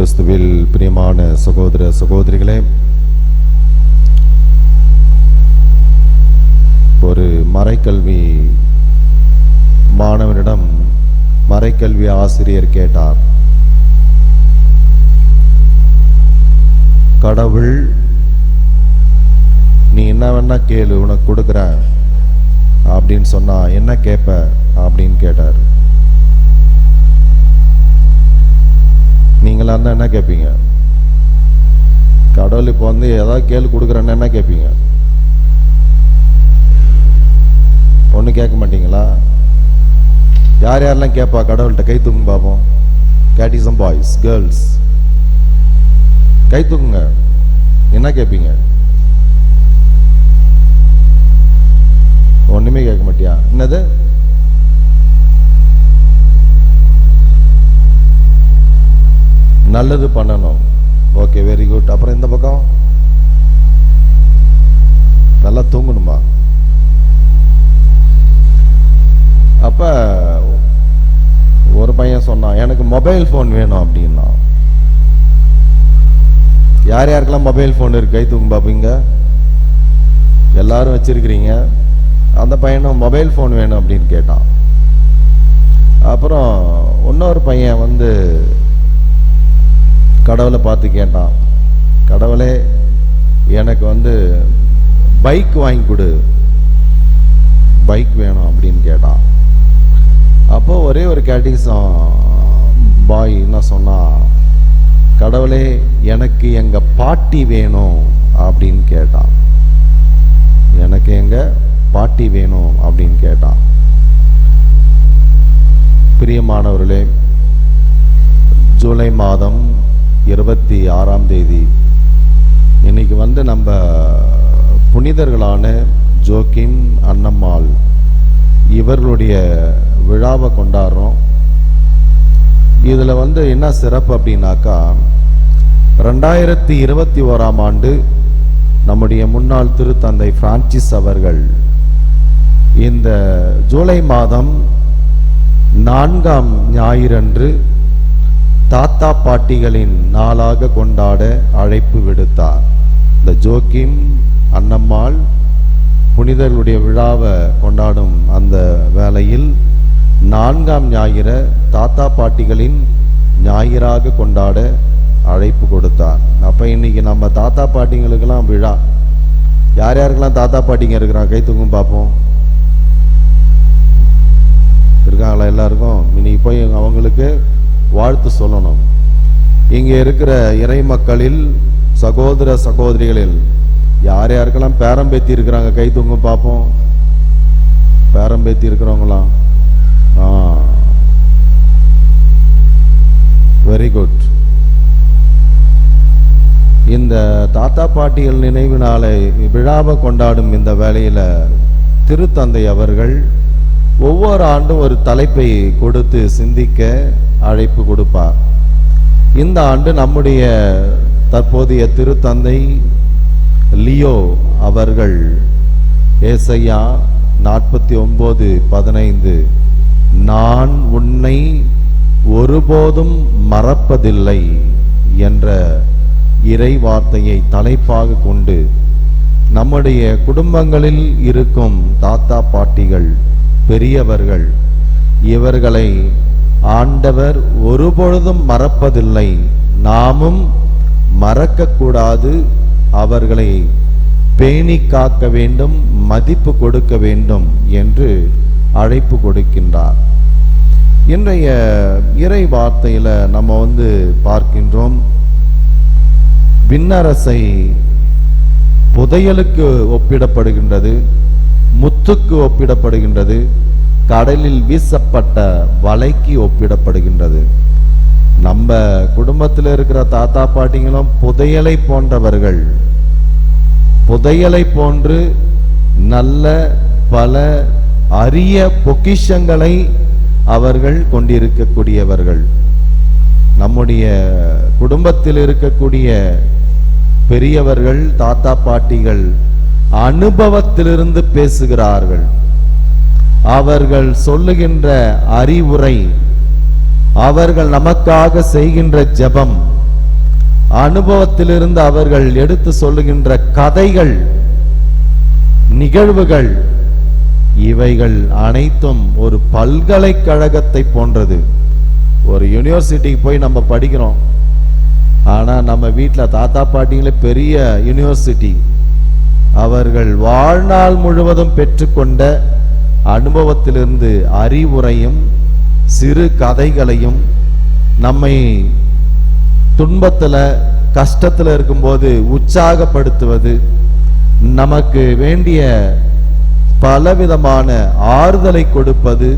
கிறிஸ்துவில் பிரியமான சகோதர சகோதரிகளே, ஒரு மறைக்கல்வி மாணவனிடம் மறைக்கல்வி ஆசிரியர் கேட்டார், கடவுள் நீ என்ன வேணா கேளு உனக்கு கொடுக்குறேன் அப்படின்னு சொன்னா என்ன கேட்ப அப்படின்னு கேட்டார். நீங்களா இருந்தா என்ன கேட்பீங்க? கடவுள் இப்போ ஏதாவது கேள்வி கொடுக்குறேன்னு என்ன கேட்பீங்க? ஒன்றும் கேட்க மாட்டீங்களா? யார் யாரெல்லாம் கேட்பா கடவுள்கிட்ட? கை தூக்குங்க பார்ப்போம். கேட்டிசம் பாய்ஸ் கேர்ள்ஸ் கை தூக்குங்க. என்ன கேட்பீங்க? ஒண்ணுமே கேட்க மாட்டியா? என்னது? நல்லது பண்ணணும். Okay, very good. அப்புறம் இந்த பக்கம் நல்லா தூங்கணுமா? அப்ப ஒரு பையன் சொன்னான், எனக்கு மொபைல் போன் வேணும் அப்படின்னா. யார் யாருக்கெல்லாம் மொபைல் போன் இருக்கு? கை தூங்க பாப்பீங்க. எல்லாரும் வச்சிருக்கிறீங்க. அந்த பையனும் மொபைல் போன் வேணும் அப்படின்னு கேட்டான். அப்புறம் இன்னொரு பையன் கடவுளை பார்த்து கேட்டான், கடவுளே எனக்கு பைக் வாங்கி கொடு, பைக் வேணும் அப்படின்னு கேட்டான். அப்போ ஒரே ஒரு கேட்டிசம் பாய் என்ன சொன்னா, கடவுளே எனக்கு எங்க பாட்டி வேணும் அப்படின்னு கேட்டான். எனக்கு எங்க பாட்டி வேணும் அப்படின்னு கேட்டான். பிரியமானவர்களே, ஜூலை மாதம் 26ஆம் தேதி இன்னைக்கு நம்ம புனிதர்களான ஜோக்கிம், அன்னம்மாள் இவர்களுடைய விழாவை கொண்டாடுறோம். இதுல என்ன சிறப்பு அப்படின்னாக்கா, 2021ஆம் ஆண்டு நம்முடைய முன்னாள் திருத்தந்தை பிரான்சிஸ் அவர்கள் இந்த ஜூலை மாதம் 4ஆம் ஞாயிறன்று தாத்தா பாட்டிகளின் நாளாக கொண்டாட அழைப்பு விடுத்தார். இந்த ஜோக்கிம், அன்னம்மாள் புனிதர்களுடைய விழாவை கொண்டாடும் அந்த வேளையில் 4ஆம் ஞாயிறை தாத்தா பாட்டிகளின் ஞாயிறாக கொண்டாட அழைப்பு கொடுத்தார். அப்ப இன்னைக்கு நம்ம தாத்தா பாட்டிங்களுக்கெல்லாம் விழா. யார் யாருக்கெல்லாம் தாத்தா பாட்டிங்க இருக்கிறாங்க? கை தூக்கும் பார்ப்போம். இருக்காங்களா? எல்லாருக்கும் இன்னைக்கு போய் அவங்களுக்கு வாழ்த்து சொல்லணும். இங்க இருக்கிற இறை மக்களில் சகோதர சகோதரிகளில் யார் யாருக்கெல்லாம் பேரம்பேத்தி இருக்கிறாங்க? கை தூங்க பார்ப்போம். பேரம்பேத்தி இருக்கிறவங்களாம் வெரி குட். இந்த தாத்தா பாட்டிகள் நினைவு நாளை விழாவை கொண்டாடும் இந்த வேளையில திருத்தந்தை அவர்கள் ஒவ்வொரு ஆண்டும் ஒரு தலைப்பை கொடுத்து சிந்திக்க அழைப்பு கொடுப்பார். இந்த ஆண்டு நம்முடைய தற்போதைய திருத்தந்தை லியோ அவர்கள் ஏசாயா 49:15 நான் உன்னை ஒருபோதும் மறப்பதில்லை என்ற இறை வார்த்தையை தலைப்பாக கொண்டு நம்முடைய குடும்பங்களில் இருக்கும் தாத்தா பாட்டிகள், பெரியவர்கள், இவர்களை ஆண்டவர் ஒருபொழுதும் மறப்பதில்லை, நாமும் மறக்கக்கூடாது, அவர்களை பேணி காக்க வேண்டும், மதிப்பு கொடுக்க வேண்டும் என்று அழைப்பு கொடுக்கின்றார். இன்றைய இறை வார்த்தையில நம்ம பார்க்கின்றோம், விண்ணரசை புதையலுக்கு ஒப்பிடப்படுகின்றது, முத்துக்கு ஒப்பிடப்படுகின்றது, கடலில் வீசப்பட்ட வலைக்கு ஒப்பிடப்படுகின்றது. நம்ம குடும்பத்தில் இருக்கிற தாத்தா பாட்டிங்களும் புதையலை போன்றவர்கள். புதையலை போன்று நல்ல பல அரிய பொக்கிஷங்களை அவர்கள் கொண்டிருக்கக்கூடியவர்கள். நம்முடைய குடும்பத்தில் இருக்கக்கூடிய பெரியவர்கள், தாத்தா பாட்டிகள் அனுபவத்திலிருந்து பேசுகிறார்கள். அவர்கள் சொல்லுகின்ற அறிவுரை, அவர்கள் நமக்காக செய்கின்ற ஜெபம் அனுபவத்திலிருந்து அவர்கள் எடுத்து சொல்லுகின்ற கதைகள், நிகழ்வுகள், இவைகள் அனைத்தும் ஒரு பல்கலைக்கழகத்தை போன்றது. ஒரு யூனிவர்சிட்டிக்கு போய் நம்ம படிக்கிறோம், ஆனா நம்ம வீட்டில் தாத்தா பாட்டிங்களே பெரிய யூனிவர்சிட்டி. அவர்கள் வாழ்நாள் முழுவதும் பெற்றுக்கொண்ட அனுபவத்திலிருந்து அறிவுரையும் சிறு கதைகளையும், நம்மை துன்பத்துல கஷ்டத்துல இருக்கும்போது உற்சாகப்படுத்துவது, நமக்கு வேண்டிய பலவிதமான ஆறுதலை கொடுப்பது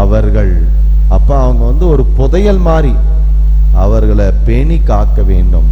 அவர்கள். அப்ப அவங்க ஒரு புதையல் மாதிரி அவர்களை பேணி காக்க வேண்டும்.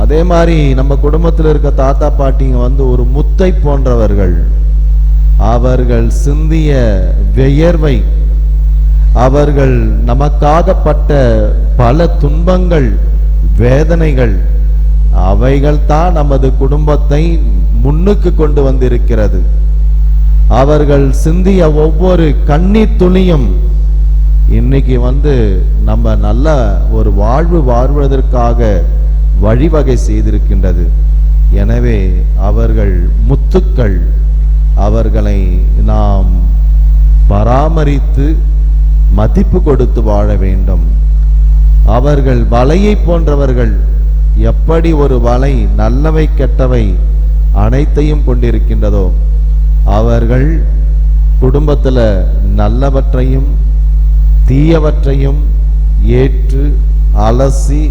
அதே மாதிரி நம்ம குடும்பத்தில் இருக்க தாத்தா பாட்டிங்க ஒரு முத்தை போன்றவர்கள். அவர்கள் சிந்திய வியர்வை, அவர்கள் நமக்காகப்பட்ட பல துன்பங்கள், வேதனைகள், அவைகள் தான் நமது குடும்பத்தை முன்னுக்கு கொண்டு வந்திருக்கிறது. அவர்கள் சிந்திய ஒவ்வொரு கண்ணீர் துளியும் இன்னைக்கு நம்ம நல்ல ஒரு வாழ்வு வாழ்வதற்காக வழிவகை செய்திருக்கின்றது. எனவே அவர்கள் முத்துக்கள், அவர்களை நாம் பராமரித்து மதிப்பு கொடுத்து வாழ வேண்டும். அவர்கள் வலையை போன்றவர்கள். எப்படி ஒரு வலை நல்லவை கெட்டவை அனைத்தையும் கொண்டிருக்கின்றதோ, அவர்கள் குடும்பத்தில் நல்லவற்றையும் தீயவற்றையும் ஏற்று அலசி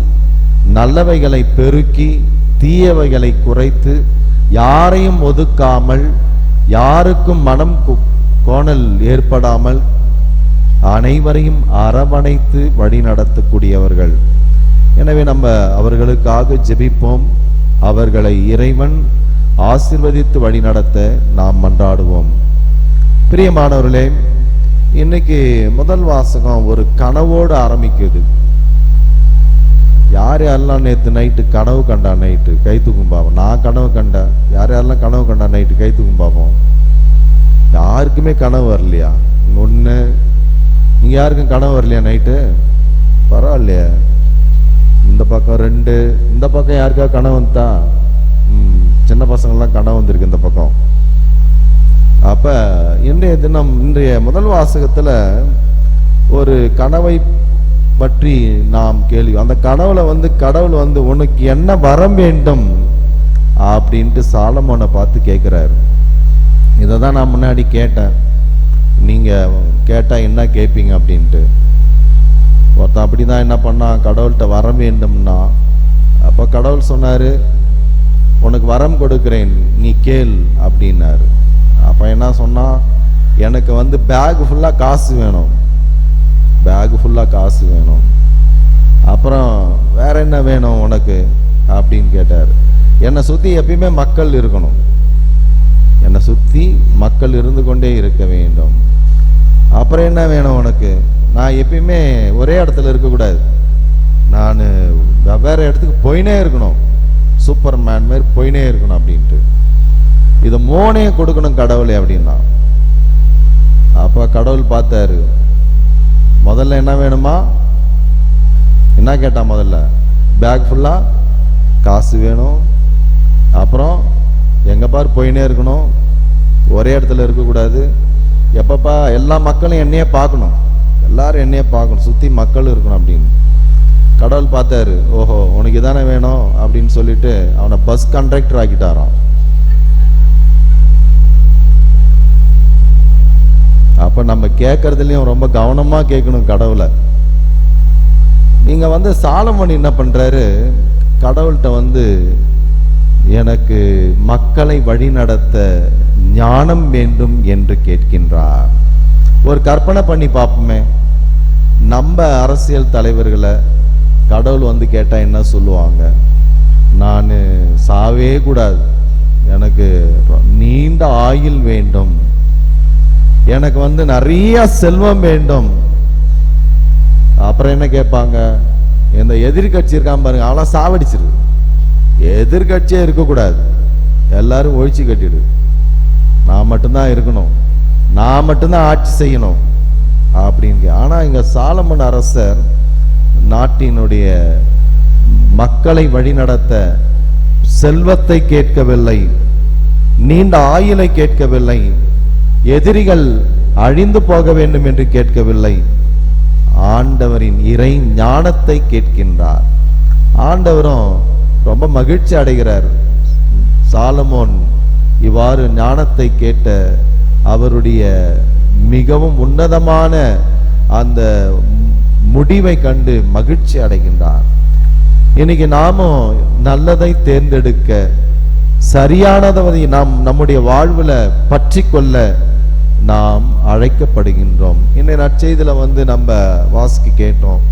நல்லவைகளை பெருக்கி தீயவைகளை குறைத்து, யாரையும் ஒதுக்காமல், யாருக்கும் மனம் கோணல் ஏற்படாமல் அனைவரையும் அரவணைத்து வழி நடத்தக்கூடியவர்கள். எனவே நம்ம அவர்களுக்காக ஜெபிப்போம். அவர்களை இறைவன் ஆசீர்வதித்து வழி நடத்த நாம் மன்றாடுவோம். பிரியமானவர்களே, இன்னைக்கு முதல் வாசகம் ஒரு கனவோடு ஆரம்பிக்குது. யார் யாரெல்லாம் நேற்று நைட்டு கனவு கண்டா? நைட்டு கை தூக்கும் பாவம். நான் கனவு கண்டேன். யார் யாரெல்லாம் கனவு கண்டா நைட்டு கை தூக்கும் பாவம். யாருக்குமே கனவு வரலையா? ஒன்று. நீங்க யாருக்கும் கனவு வரலையா நைட்டு? பரவாயில்லையா? இந்த பக்கம் 2, இந்த பக்கம் யாருக்கா கனவு வந்தா? சின்ன பசங்கள்லாம் கனவு வந்திருக்கு இந்த பக்கம். அப்ப இன்றைய தினம், இன்றைய முதல் வாசகத்துல ஒரு கனவை பற்றி நாம் கேள்வி. அந்த கனவுல கடவுள் உனக்கு என்ன வரம் வேண்டும் அப்படின்ட்டு சாலமோனை பார்த்து கேட்கிறாரு. இதை தான் நான் முன்னாடி கேட்டேன், நீங்க கேட்டா என்ன கேட்பீங்க அப்படின்ட்டு. ஒருத்தன் அப்படிதான் என்ன பண்ணா, கடவுள்கிட்ட வரம் வேண்டும்னா. அப்ப கடவுள் சொன்னாரு, உனக்கு வரம் கொடுக்கிறேன், நீ கேள் அப்படின்னாரு. அப்ப என்ன சொன்னா, எனக்கு பேக் ஃபுல்லா காசு வேணும், பேக் ஃபுல்லா காசு வேணும். அப்புறம் வேற என்ன வேணும் உனக்கு அப்படின்னு கேட்டார். என்னை சுத்தி எப்பயுமே மக்கள் இருக்கணும், என்னை சுத்தி மக்கள் இருந்து கொண்டே இருக்க வேண்டும். அப்புறம் என்ன வேணும் உனக்கு? நான் எப்பயுமே ஒரே இடத்துல இருக்கக்கூடாது, நான் வெவ்வேறு இடத்துக்கு போயினே இருக்கணும், சூப்பர் மேன் மாதிரி போயினே இருக்கணும் அப்படின்ட்டு. இதை 3 கொடுக்கணும் கடவுளே அப்படின்னா. அப்ப கடவுள் பார்த்தாரு, முதல்ல என்ன வேணுமா? என்ன கேட்டா? முதல்ல பேக் ஃபுல்லா காசு வேணும். அப்புறம் எங்க பாரு போயினே இருக்கணும், ஒரே இடத்துல இருக்கக்கூடாது. எப்பப்பா எல்லா மக்களும் என்னையே பார்க்கணும், எல்லாரும் என்னையே பார்க்கணும், சுத்தி மக்கள் இருக்கணும் அப்படின்னு. கடவுள் பார்த்தாரு, ஓஹோ உனக்கு இதானே வேணும் அப்படின்னு சொல்லிட்டு அவனை பஸ் கண்டக்டர் ஆக்கிட்டாராம். அப்ப நம்ம கேட்கறதுலயும் ரொம்ப கவனமா கேட்கணும் கடவுளை. நீங்க சாலமோன் என்ன பண்றாரு, கடவுள்கிட்ட எனக்கு மக்களை வழி நடத்த ஞானம் வேண்டும் என்று கேட்கின்றார். ஒரு கற்பனை பண்ணி பார்ப்போமே, நம்ம அரசியல் தலைவர்களை கடவுள் கேட்டா என்ன சொல்லுவாங்க? நான் சாவே கூடாது, எனக்கு நீண்ட ஆயுள் வேண்டும், எனக்கு நிறைய செல்வம் வேண்டும். அப்புறம் என்ன கேட்பாங்க? இந்த எதிர்கட்சி இருக்காம பாருங்க, அவெல்லாம் சாவடிச்சிரு, எதிர்கட்சியே இருக்கக்கூடாது, எல்லாரும் ஒழிச்சு கட்டிடு, நான் மட்டும்தான் இருக்கணும், நான் மட்டும்தான் ஆட்சி செய்யணும் அப்படின்னு. ஆனா இங்க சாலமன் அரசர் நாட்டினுடைய மக்களை வழிநடத்த செல்வத்தை கேட்கவில்லை, நீண்ட ஆயுளை கேட்கவில்லை, எதிரிகள் அழிந்து போக வேண்டும் என்று கேட்கவில்லை, ஆண்டவரின் இறை ஞானத்தை கேட்கின்றார். ஆண்டவரும் ரொம்ப மகிழ்ச்சி அடைகிறார். சாலமோன் இவ்வாறு ஞானத்தை கேட்ட அவருடைய மிகவும் உன்னதமான அந்த முடிவை கண்டு மகிழ்ச்சி அடைகின்றார். இன்னைக்கு நாமும் நல்லதை தேர்ந்தெடுக்க, சரியானதை நாம் நம்முடைய வாழ்வுல பற்றி கொள்ள நாம் அழைக்கப்படுகின்றோம். இன்னைக்கு நற்செய்தியில நம்ம வாசிக்க கேட்டோம்,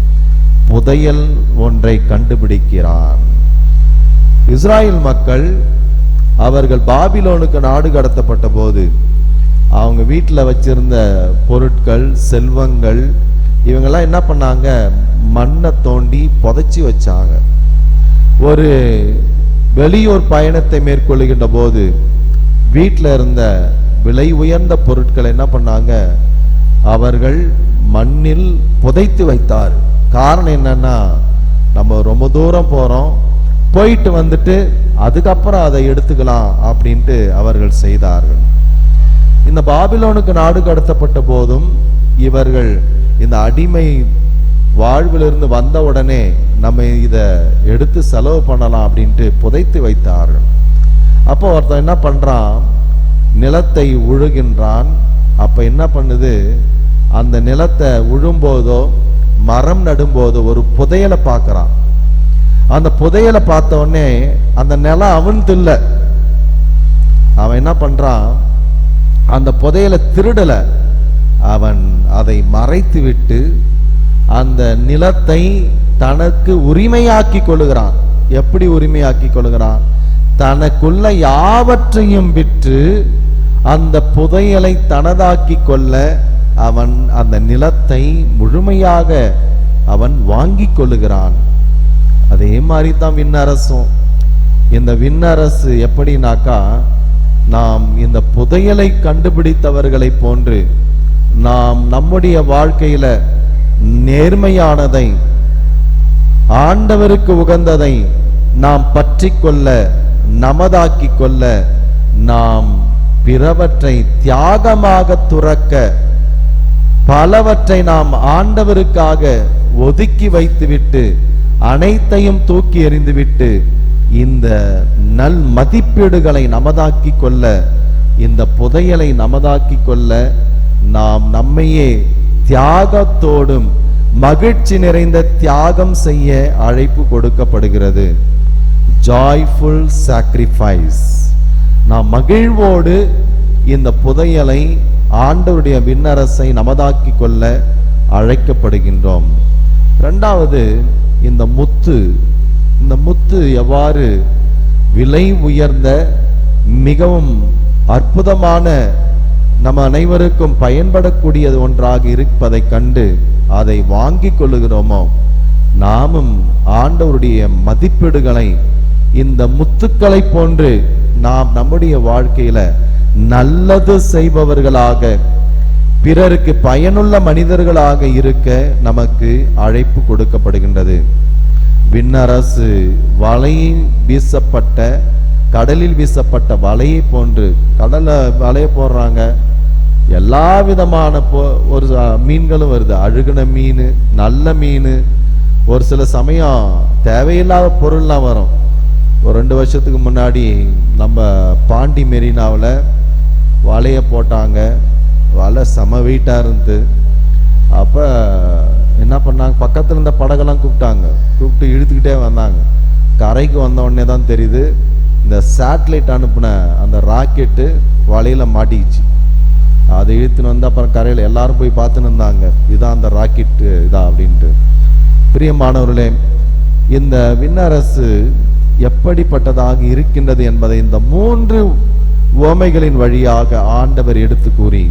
புதையல் ஒன்றை கண்டுபிடிக்கிறான். இஸ்ராயேல் மக்கள் அவர்கள் பாபிலோனுக்கு நாடு கடத்தப்பட்ட போது அவங்க வீட்டில் வச்சிருந்த பொருட்கள், செல்வங்கள், இவங்கெல்லாம் என்ன பண்ணாங்க, மண்ணை தோண்டி புதைச்சி வச்சாங்க. ஒரு வெளியூர் பயணத்தை மேற்கொள்ளுகின்ற போது வீட்டில் இருந்த விலை உயர்ந்த பொருட்களை என்ன பண்ணாங்க, அவர்கள் மண்ணில் புதைத்து வைத்தார். காரணம் என்னன்னா, நம்ம ரொம்ப தூரம் போறோம், போயிட்டு வந்துட்டு அதுக்கப்புறம் அதை எடுத்துக்கலாம் அப்படின்ட்டு அவர்கள் செய்தார்கள். இந்த பாபிலோனுக்கு நாடு கடத்தப்பட்ட போதும் இவர்கள் இந்த அடிமை வாழ்விலிருந்து வந்த உடனே நம்ம இதை எடுத்து செலவு பண்ணலாம் அப்படின்ட்டு புதைத்து வைத்தார்கள். அப்போ ஒருத்தன் என்ன பண்றான், நிலத்தை உழுகின்றான். அப்ப என்ன பண்ணுது, அந்த நிலத்தை உழும்போதோ மரம் நடும்போதோ ஒரு புதையலை பார்க்கறான். அந்த புதையலை பார்த்த உடனே அந்த நிலம் அவனுது இல்ல, அவன் என்ன பண்றான், அந்த புதையலை திருடல, அவன் அதை மறைத்து விட்டு அந்த நிலத்தை தனக்கு உரிமையாக்கி கொள்ளுகிறான். எப்படி உரிமையாக்கி கொள்ளுகிறான், தனக்குள்ள யாவற்றையும் விற்று அந்த புதையலை தனதாக்கி கொள்ள அவன் அந்த நிலத்தை முழுமையாக அவன் வாங்கி கொள்ளுகிறான். அதே மாதிரி தான் விண்ணரசும். இந்த விண்ணரசு எப்படினாக்கா, நாம் இந்த புதையலை கண்டுபிடித்தவர்களை போன்று நாம் நம்முடைய வாழ்க்கையில நேர்மையானதை, ஆண்டவருக்கு உகந்ததை நாம் பற்றி கொள்ள, நமதாக்கி கொள்ள, நாம் பிறவற்றை தியாகமாக துறக்க, பலவற்றை நாம் ஆண்டவருக்காக ஒதுக்கி வைத்துவிட்டு அனைத்தையும் தூக்கி எறிந்துவிட்டு இந்த நல் மதிப்பீடுகளை நமதாக்கி கொள்ள, இந்த புதையலை நமதாக்கி கொள்ள நாம் நம்மையே தியாகத்தோடும் மகிழ்ச்சி நிறைந்த தியாகம் செய்ய அழைப்பு கொடுக்கப்படுகிறது. Joyful sacrifice. நாம் மகிழ்வோடு இந்த புதையலை, ஆண்டவருடைய விண்ணரசை நமதாக்கி கொள்ள அழைக்கப்படுகின்றோம். இரண்டாவது, இந்த முத்து. இந்த முத்து எவ்வாறு விலை உயர்ந்த மிகவும் அற்புதமான நம்ம அனைவருக்கும் பயன்படக்கூடிய ஒன்றாக இருப்பதை கண்டு அதை வாங்கி கொள்ளுகிறோமோ, நாமும் ஆண்டவருடைய மதிப்பீடுகளை இந்த முத்துக்களை போன்று நாம் நம்முடைய வாழ்க்கையில நல்லது செய்பவர்களாக, பிறருக்கு பயனுள்ள மனிதர்களாக இருக்க நமக்கு அழைப்பு கொடுக்கப்படுகின்றது. விண்ணரசு வலையில் வீசப்பட்ட, கடலில் வீசப்பட்ட வலையை போன்று, கடல்ல வலையை போடுறாங்க, எல்லா விதமான ஒரு மீன்களும் வருது. அழுகின மீன், நல்ல மீன், ஒரு சில சமயம் தேவையில்லாத பொருள்லாம் வரும். ஒரு 2 வருஷத்துக்கு முன்னாடி நம்ம பாண்டி மெரினாவில் வலையை போட்டாங்க. வலை செம வெயிட்டாக இருந்து. அப்போ என்ன பண்ணாங்க, பக்கத்தில் இருந்த படகெல்லாம் கூப்பிட்டு இழுத்துக்கிட்டே வந்தாங்க. கரைக்கு வந்த உடனே தான் தெரியுது, இந்த சேட்டலைட் அனுப்பின அந்த ராக்கெட்டு வலையில் மாட்டிக்கிச்சு. அதை இழுத்துன்னு வந்து அப்புறம் கரையில் எல்லாரும் போய் பார்த்துன்னு இருந்தாங்க, இதான் அந்த ராக்கெட்டு இதா அப்படின்ட்டு. பிரியமானவர்களே, இந்த விண்ணரசு எப்படிப்பட்டதாக இருக்கின்றது என்பதை இந்த 3 உவமைகளின் வழியாக ஆண்டவர் எடுத்து கூறி,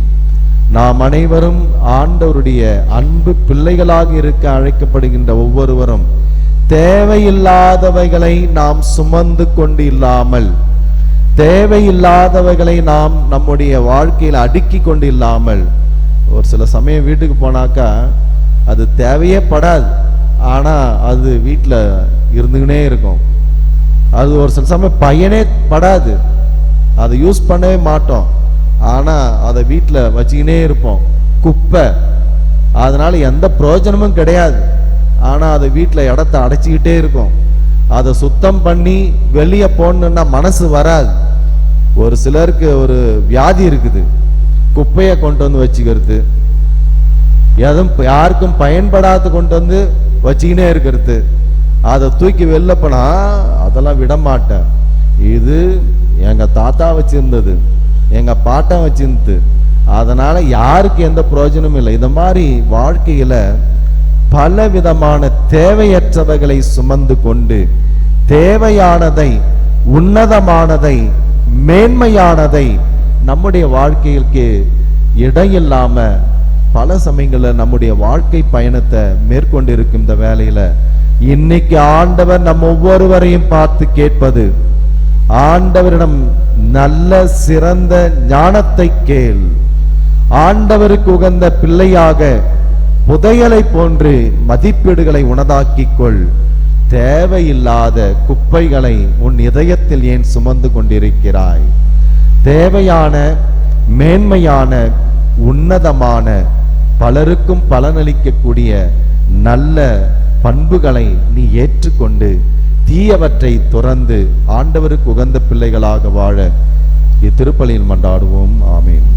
நாம் அனைவரும் ஆண்டவருடைய அன்பு பிள்ளைகளாக இருக்க அழைக்கப்படுகின்ற ஒவ்வொருவரும் தேவையில்லாதவைகளை நாம் சுமந்து கொண்டு இல்லாமல், தேவையில்லாதவைகளை நாம் நம்முடைய வாழ்க்கையில் அடுக்கி கொண்டு இல்லாமல், ஒரு சில சமயம் வீட்டுக்கு போனாக்கா அது தேவையே படாது, ஆனா அது வீட்டில் இருந்துக்கினே இருக்கும். அது ஒரு சில சமயம் பயனே படாது, அதை யூஸ் பண்ணவே மாட்டோம். ஆனால் அதை வீட்டில் வச்சுக்கினே இருப்போம். குப்பை, அதனால எந்த பிரயோஜனமும் கிடையாது. ஆனால் அதை வீட்டில் இடத்த அடைச்சிக்கிட்டே இருக்கும். அதை சுத்தம் பண்ணி வெளியே போடணுன்னா மனசு வராது. ஒரு சிலருக்கு ஒரு வியாதி இருக்குது, குப்பையை கொண்டு வந்து வச்சுக்கிறது, எதுவும் யாருக்கும் பயன்படாத கொண்டு வந்து வச்சுக்கினே இருக்கிறது. அதை தூக்கி வெளில போனா அதெல்லாம் விட மாட்டேன். இது எங்க தாத்தா வச்சிருந்தது, எங்க பாட்டன் வச்சிருந்தது, அதனால யாருக்கு எந்த பிரயோஜனமும் இல்லை. இந்த மாதிரி வாழ்க்கையில பல விதமான தேவையற்றவைகளை சுமந்து கொண்டு தேவையானதை, உன்னதமானதை, மேன்மையானதை நம்முடைய வாழ்க்கைக்கு இடையில்லாம பல சமயங்களில் நம்முடைய வாழ்க்கை பயணத்தை மேற்கொண்டிருக்கும் இந்த வேலையில இன்னைக்கு ஆண்டவர் நம் ஒவ்வொருவரையும் பார்த்து கேட்பது, ஆண்டவரிடம் நல்ல சிறந்த ஞானத்தை கேள். ஆண்டவருக்கு உகந்த பிள்ளையாக புதையலை போன்று மதிப்பீடுகளை உனதாக்கிக் கொள். தேவையில்லாத குப்பைகளை உன் இதயத்தில் ஏன் சுமந்து கொண்டிருக்கிறாய்? தேவையான, மேன்மையான, உன்னதமான, பலருக்கும் பலனளிக்கக்கூடிய நல்ல பண்புகளை நீ ஏற்றுக்கொண்டு தீயவற்றை துறந்து ஆண்டவருக்கு உகந்த பிள்ளைகளாக வாழ இத்திருப்பலியில் மன்றாடுவோம். ஆமீன்.